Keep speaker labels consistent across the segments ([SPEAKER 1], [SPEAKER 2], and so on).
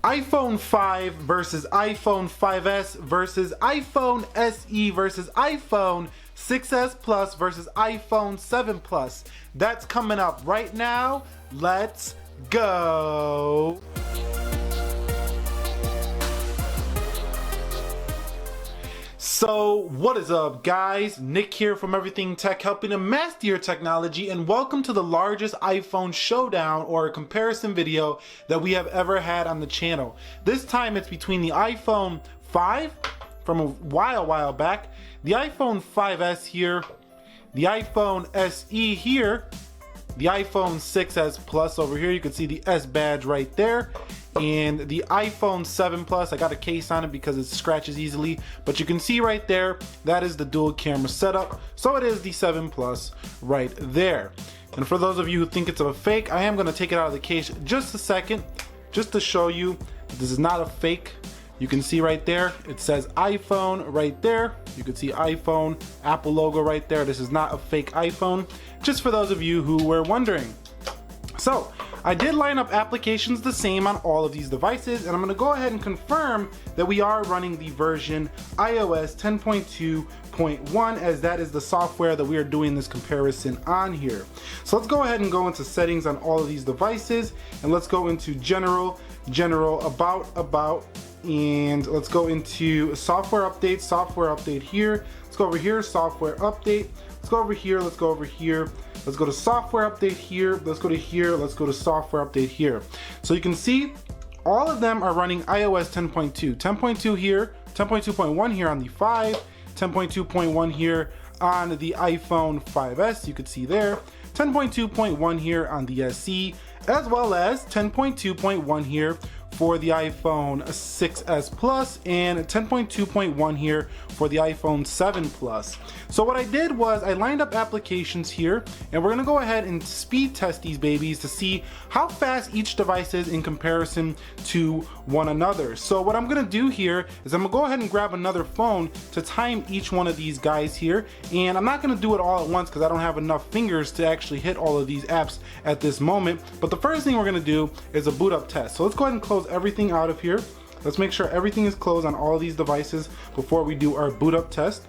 [SPEAKER 1] iPhone 5 versus iPhone 5S versus iPhone SE versus iPhone 6S Plus versus iPhone 7 Plus. That's coming up right now. Let's go. So what is up, guys? Nick here from Everything Tech, helping to master your technology, and welcome to the largest iPhone showdown or comparison video that we have ever had on the channel. This time it's between the iPhone 5 from a while back, the iPhone 5S here, the iPhone SE here, the iPhone 6S Plus over here. You can see the S badge right there, and the iPhone 7 Plus. I got a case on it because it scratches easily, but you can see right there, that is the dual camera setup. So it is the 7 Plus right there. And for those of you who think it's a fake, I am going to take it out of the case just a second, just to show you this is not a fake. You can see right there, it says iPhone right there. You can see iPhone, Apple logo right there. This is not a fake iPhone, just for those of you who were wondering. So I did line up applications the same on all of these devices, and I'm going to go ahead and confirm that we are running the version iOS 10.2.1, as that is the software that we are doing this comparison on here. So let's go ahead and go into settings on all of these devices, and let's go into general, about, and let's go into software update here. Let's go over here, software update. Let's go over here, let's go over here. Let's go to software update here. Let's go to here, let's go to software update here. So you can see all of them are running iOS 10.2. 10.2 here, 10.2.1 here on the 5, 10.2.1 here on the iPhone 5S, you could see there. 10.2.1 here on the SE, as well as 10.2.1 here for the iPhone 6S Plus, and 10.2.1 here for the iPhone 7 Plus. So what I did was I lined up applications here, and we're gonna go ahead and speed test these babies to see how fast each device is in comparison to one another. So what I'm gonna do here is I'm gonna go ahead and grab another phone to time each one of these guys here, and I'm not gonna do it all at once because I don't have enough fingers to actually hit all of these apps at this moment. But the first thing we're gonna do is a boot up test. So let's go ahead and close everything out of here. Let's make sure everything is closed on all of these devices before we do our boot up test.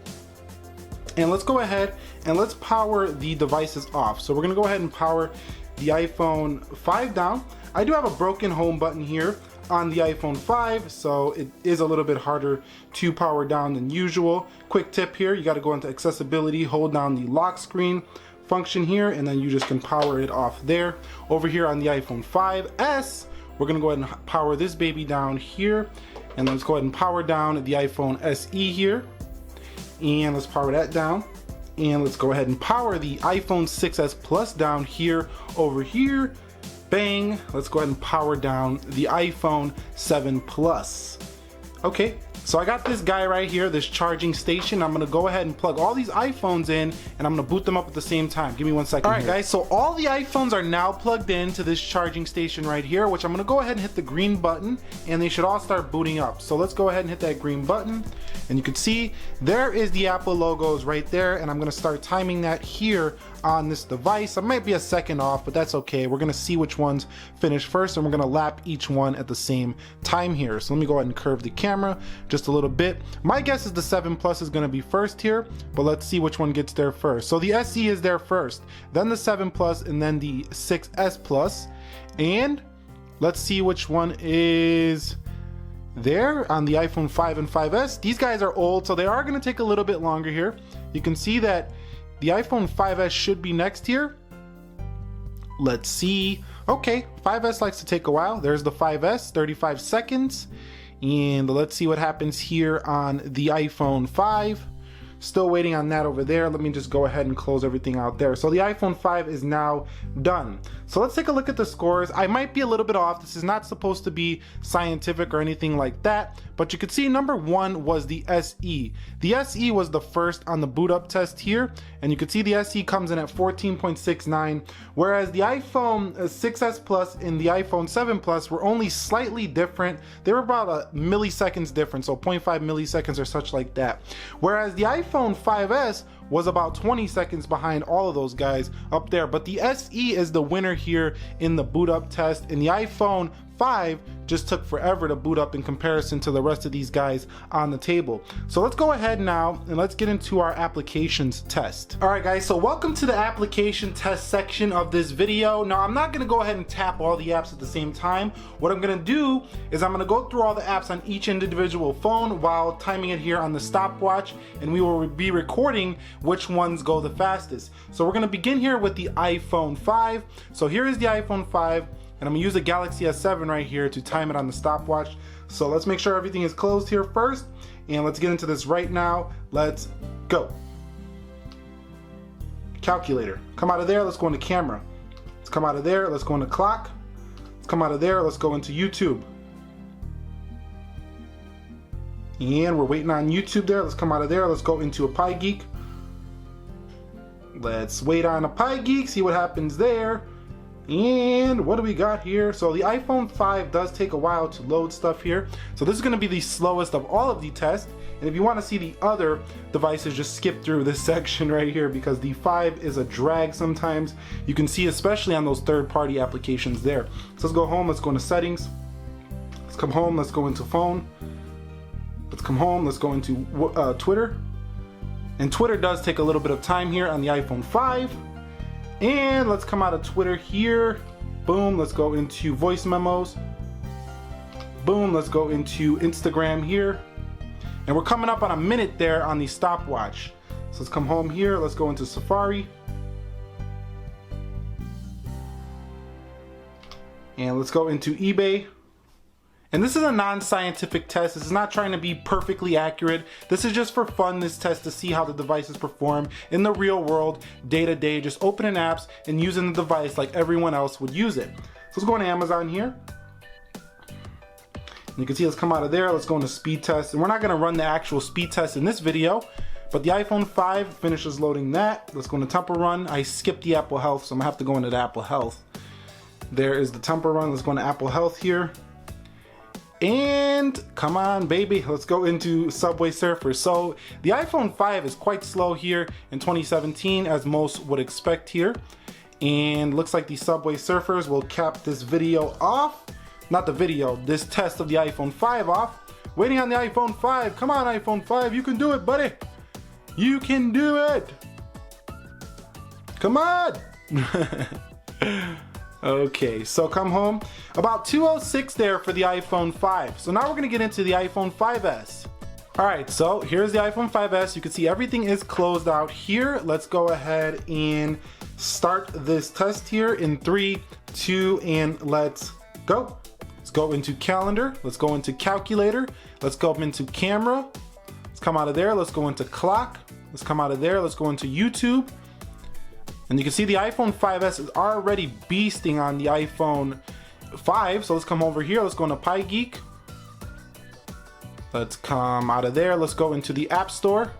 [SPEAKER 1] And let's go ahead and let's power the devices off. So we're gonna go ahead and power the iPhone 5 down. I do have a broken home button here on the iPhone 5, so it is a little bit harder to power down than usual. Quick tip here, you gotta go into accessibility, hold down the lock screen function here, and then you just can power it off there. Over here on the iPhone 5S, we're gonna go ahead and power this baby down here, and let's go ahead and power down the iPhone SE here, and let's power that down, and let's go ahead and power the iPhone 6S Plus down here, over here, bang. Let's go ahead and power down the iPhone 7 Plus. Okay, so I got this guy right here, this charging station. I'm gonna go ahead and plug all these iPhones in, and I'm gonna boot them up at the same time. Give me 1 second. All right, guys, so all the iPhones are now plugged into this charging station right here, which I'm gonna go ahead and hit the green button, and they should all start booting up. So let's go ahead and hit that green button, and you can see there is the Apple logos right there, and I'm gonna start timing that here on this device. I might be a second off, but that's okay. We're gonna see which ones finish first, and we're gonna lap each one at the same time here. So let me go ahead and curve the camera just a little bit. My guess is the 7 Plus is gonna be first here, but let's see which one gets there first. So the SE is there first, then the 7 Plus, and then the 6S Plus. And let's see which one is there on the iPhone 5 and 5S. These guys are old, so they are gonna take a little bit longer here. You can see that the iPhone 5S should be next here. Let's see. Okay, 5S likes to take a while. There's the 5S, 35 seconds. And let's see what happens here on the iPhone 5. Still waiting on that over there. Let me just go ahead and close everything out there. So the iPhone 5 is now done. So let's take a look at the scores. I might be a little bit off. This is not supposed to be scientific or anything like that, but you could see number one was the SE. The SE was the first on the boot up test here, and you could see the SE comes in at 14.69, whereas the iPhone 6S Plus and the iPhone 7 Plus were only slightly different. They were about a milliseconds different, so 0.5 milliseconds or such like that. Whereas the iPhone 5S was about 20 seconds behind all of those guys up there, but the SE is the winner here in the boot up test, and the iPhone 5 just took forever to boot up in comparison to the rest of these guys on the table. So let's go ahead now and let's get into our applications test. All right guys, so welcome to the application test section of this video. Now I'm not gonna go ahead and tap all the apps at the same time. What I'm gonna do is I'm gonna go through all the apps on each individual phone while timing it here on the stopwatch, and we will be recording which ones go the fastest. So we're gonna begin here with the iPhone 5. So here is the iPhone 5. And I'm gonna use a Galaxy S7 right here to time it on the stopwatch. So let's make sure everything is closed here first, and let's get into this right now. Let's go. Calculator, come out of there, let's go into camera. Let's come out of there, let's go into clock. Let's come out of there, let's go into YouTube. And we're waiting on YouTube there, let's come out of there, let's go into a Pi Geek. Let's wait on a Pi Geek, see what happens there. And what do we got here? So the iPhone 5 does take a while to load stuff here. So this is gonna be the slowest of all of the tests. And if you wanna see the other devices, just skip through this section right here because the 5 is a drag sometimes. You can see especially on those third-party applications there. So let's go home, let's go into settings. Let's come home, let's go into phone. Let's come home, let's go into Twitter. And Twitter does take a little bit of time here on the iPhone 5. And let's come out of Twitter here. Boom, let's go into voice memos. Boom, let's go into Instagram here. And we're coming up on a minute there on the stopwatch. So let's come home here, let's go into Safari. And let's go into eBay. And this is a non-scientific test. This is not trying to be perfectly accurate. This is just for fun, this test, to see how the devices perform in the real world, day to day, just opening apps and using the device like everyone else would use it. So let's go into Amazon here. And you can see, let's come out of there, let's go into speed test. And we're not gonna run the actual speed test in this video, but the iPhone 5 finishes loading that. Let's go into Temple Run. I skipped the Apple Health, so I'm gonna have to go into the Apple Health. There is the Temple Run. Let's go into Apple Health here. And come on baby, let's go into Subway Surfers. So the iPhone 5 is quite slow here in 2017, as most would expect here. And looks like the Subway Surfers will cap this video off. Not the video, this test of the iPhone 5 off. Waiting on the iPhone 5. Come on iPhone 5, you can do it, buddy. You can do it. Come on. Okay, so come home. About 206 there for the iPhone 5. So now we're gonna get into the iPhone 5S. All right, so here's the iPhone 5S. You can see everything is closed out here. Let's go ahead and start this test here in 3, 2, and let's go. Let's go into calendar. Let's go into calculator. Let's go up into camera. Let's come out of there. Let's go into clock. Let's come out of there. Let's go into YouTube. And you can see the iPhone 5S is already beasting on the iPhone 5. So let's come over here. Let's go into Pi Geek. Let's come out of there. Let's go into the App Store.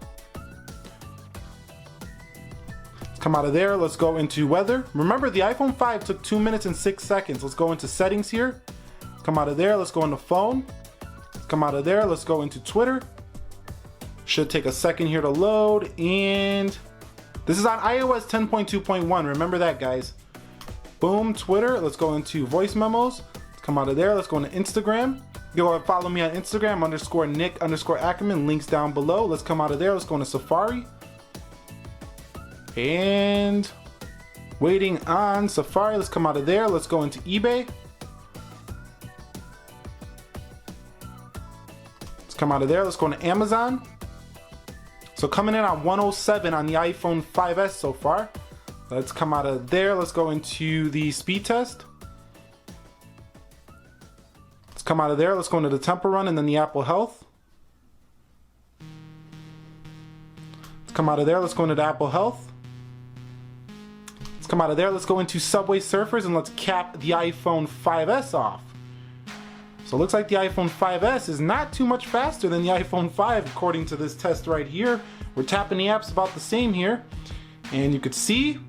[SPEAKER 1] Let's come out of there. Let's go into weather. Remember, the iPhone 5 took 2 minutes and 6 seconds. Let's go into settings here. Let's come out of there. Let's go into phone. Let's come out of there. Let's go into Twitter. Should take a second here to load. And this is on iOS 10.2.1. Remember that, guys. Boom, Twitter. Let's go into voice memos. Let's come out of there. Let's go into Instagram. Go and follow me on Instagram, _Nick_Ackerman. Links down below. Let's come out of there. Let's go into Safari. And waiting on Safari. Let's come out of there. Let's go into eBay. Let's come out of there. Let's go into Amazon. So coming in on 107 on the iPhone 5S so far. Let's come out of there. Let's go into the speed test. Let's come out of there. Let's go into the Temple Run and then the Apple Health. Let's come out of there. Let's go into the Apple Health. Let's come out of there. Let's go into Subway Surfers and let's cap the iPhone 5S off. So it looks like the iPhone 5S is not too much faster than the iPhone 5 according to this test right here. We're tapping the apps about the same here. And you could see,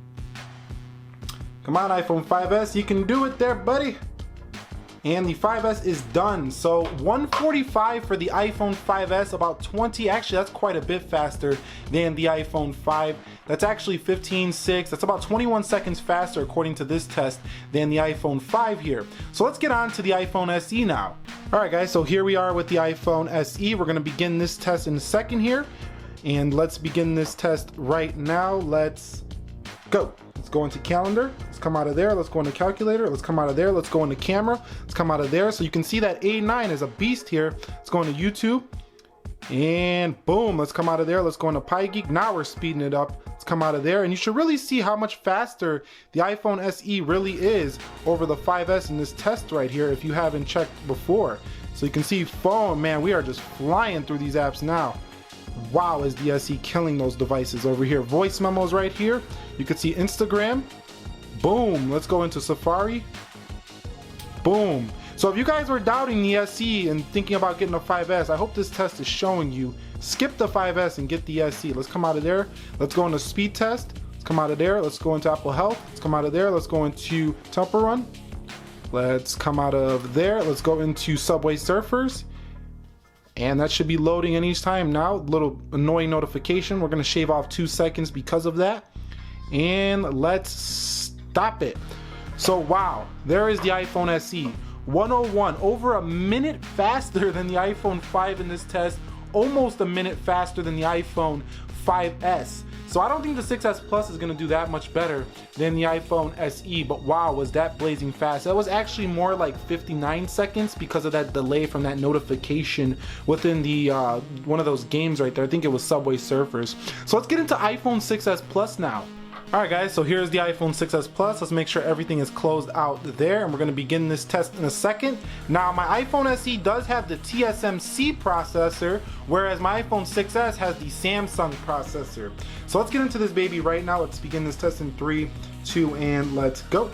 [SPEAKER 1] come on iPhone 5S, you can do it there, buddy. and the 5S is done. So 145 for the iPhone 5S, about 20, actually that's quite a bit faster than the iPhone 5. That's actually 15.6, that's about 21 seconds faster according to this test than the iPhone 5 here. So let's get on to the iPhone SE now. Alright guys, so here we are with the iPhone SE. We're going to begin this test in a second here. And let's begin this test right now. Let's go. Let's go into calendar. Let's come out of there. Let's go into calculator. Let's come out of there. Let's go into camera. Let's come out of there. So you can see that A9 is a beast here. Let's go into YouTube. And boom, let's come out of there. Let's go into PyGeek. Now we're speeding it up. Let's come out of there. And you should really see how much faster the iPhone SE really is over the 5S in this test right here if you haven't checked before. So you can see phone, man, we are just flying through these apps now. Wow, is the SE killing those devices over here. Voice memos right here. You can see Instagram. Boom. Let's go into Safari. Boom. So if you guys were doubting the SE and thinking about getting a 5S, I hope this test is showing you. Skip the 5S and get the SE. Let's come out of there. Let's go into speed test. Let's come out of there. Let's go into Apple Health. Let's come out of there. Let's go into Temple Run. Let's come out of there. Let's go into Subway Surfers. And that should be loading any time now. Little annoying notification. We're going to shave off 2 seconds because of that. And let's stop it. So wow, there is the iPhone SE. 101, over a minute faster than the iPhone 5 in this test. Almost a minute faster than the iPhone 5S. So I don't think the 6S Plus is going to do that much better than the iPhone SE, but wow, was that blazing fast. That was actually more like 59 seconds because of that delay from that notification within the one of those games right there. I think it was Subway Surfers. So let's get into iPhone 6S Plus now. Alright guys, so here's the iPhone 6S Plus. Let's make sure everything is closed out there, and we're going to begin this test in a second. Now my iPhone SE does have the TSMC processor, whereas my iPhone 6S has the Samsung processor. So let's get into this baby right now. Let's begin this test in 3, 2, and let's go.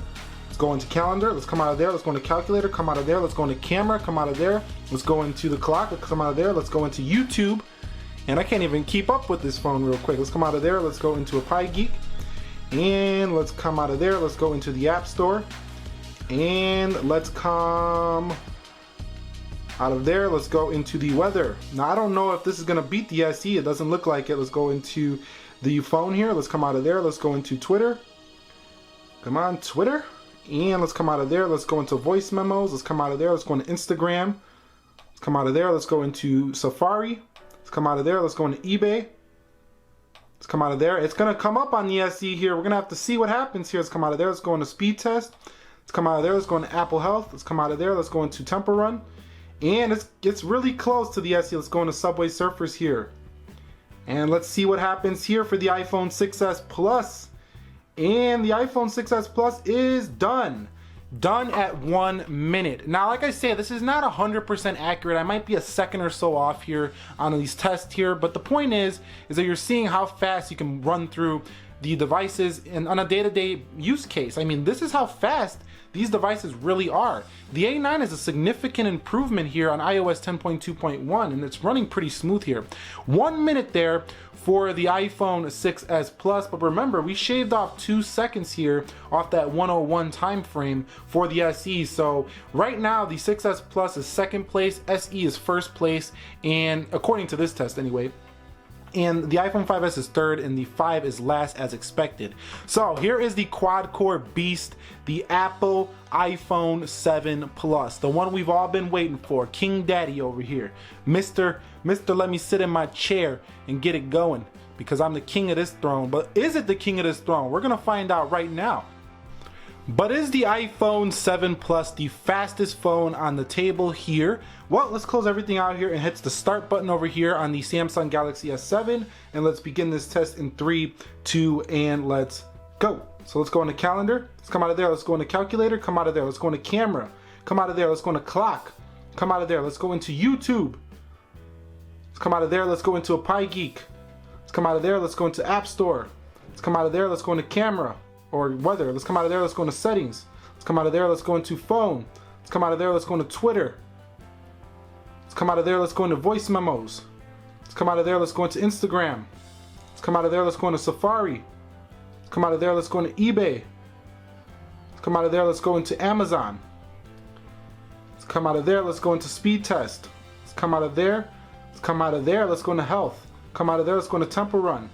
[SPEAKER 1] Let's go into calendar. Let's come out of there. Let's go into calculator. Come out of there. Let's go into camera. Come out of there. Let's go into the clock. Let's come out of there. Let's go into YouTube. And I can't even keep up with this phone real quick. Let's come out of there. Let's go into a PyGeek. And let's come out of there. Let's go into the App Store. And let's come out of there. Let's go into the weather. Now, I don't know if this is going to beat the SE. It doesn't look like it. Let's go into the phone here. Let's come out of there. Let's go into Twitter. Come on, Twitter. And let's come out of there. Let's go into voice memos. Let's come out of there. Let's go into Instagram. Let's come out of there. Let's go into Safari. Let's come out of there. Let's go into eBay. Let's come out of there. It's going to come up on the SE here. We're going to have to see what happens here. Let's come out of there. Let's go into speed test. Let's come out of there. Let's go into Apple Health. Let's come out of there. Let's go into Temple Run. And it's really close to the SE. Let's go into Subway Surfers here. And let's see what happens here for the iPhone 6S Plus. And the iPhone 6S Plus is done. Done at 1 minute. Now, like I say, this is not 100% accurate. I might be a second or so off here on these tests here, but the point is that you're seeing how fast you can run through the devices and on a day-to-day use case. I mean, this is how fast these devices really are. The A9 is a significant improvement here on iOS 10.2.1, and it's running pretty smooth here. 1 minute there for the iPhone 6S Plus, but remember, we shaved off 2 seconds here off that 101 time frame for the SE. So right now, the 6S Plus is second place, SE is first place, and according to this test anyway, and the iPhone 5S is third, and the 5 is last as expected. So here is the quad-core beast, the Apple iPhone 7 Plus, the one we've all been waiting for. King Daddy over here. Mr. Let me sit in my chair and get it going, because I'm the king of this throne. But is it the king of this throne? We're gonna find out right now. But is the iPhone 7 Plus the fastest phone on the table here? Well, let's close everything out here and hit the start button over here on the Samsung Galaxy S7. And let's begin this test in 3, 2, and let's go. So let's go into calendar. Let's come out of there. Let's go into calculator. Come out of there. Let's go into camera. Come out of there. Let's go into clock. Come out of there. Let's go into YouTube. Let's come out of there. Let's go into a PyGeek. Let's come out of there. Let's go into App Store. Let's come out of there. Let's go into camera or weather. Let's come out of there. Let's go into settings. Let's come out of there. Let's go into phone. Let's come out of there. Let's go into Twitter. Let's come out of there. Let's go into voice memos. Let's come out of there. Let's go into Instagram. Let's come out of there. Let's go into Safari. Let's come out of there. Let's go into eBay. Let's come out of there. Let's go into Amazon. Let's come out of there. Let's go into speed test. Let's come out of there. Let's come out of there. Let's go into health. Come out of there. Let's go into tempo run.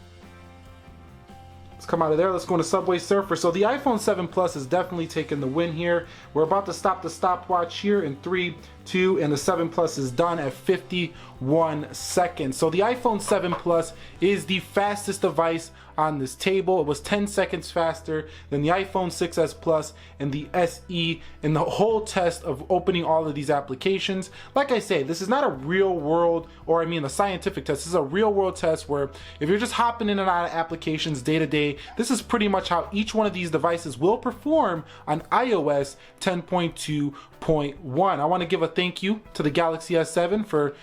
[SPEAKER 1] Let's come out of there. Let's go into Subway Surfer. So the iPhone 7 Plus is definitely taking the win here. We're about to stop the stopwatch here in 3, 2, and the 7 Plus is done at 51 seconds. So the iPhone 7 Plus is the fastest device on this table. It was 10 seconds faster than the iPhone 6s Plus and the SE in the whole test of opening all of these applications. Like I say, this is not a real world, or I mean a scientific test. This is a real world test where if you're just hopping in and out of applications day to day, this is pretty much how each one of these devices will perform on iOS 10.2.1. I want to give a thank you to the Galaxy S7 for,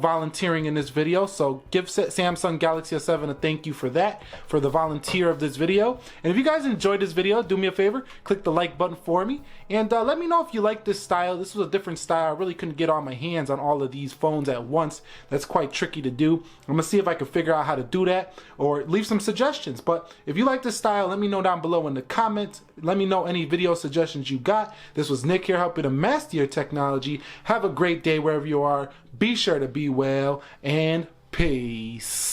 [SPEAKER 1] volunteering in this video. So give Samsung Galaxy S7 a thank you for that, for the volunteer of this video. And if you guys enjoyed this video, do me a favor, click the like button for me, and let me know if you like this style. This was a different style. I really couldn't get all my hands on all of these phones at once. That's quite tricky to do. I'm gonna see if I can figure out how to do that, or leave some suggestions. But if you like this style, let me know down below in the comments. Let me know any video suggestions you got. This was Nick here, helping to master your technology. Have a great day wherever you are. Be sure to be well, and peace.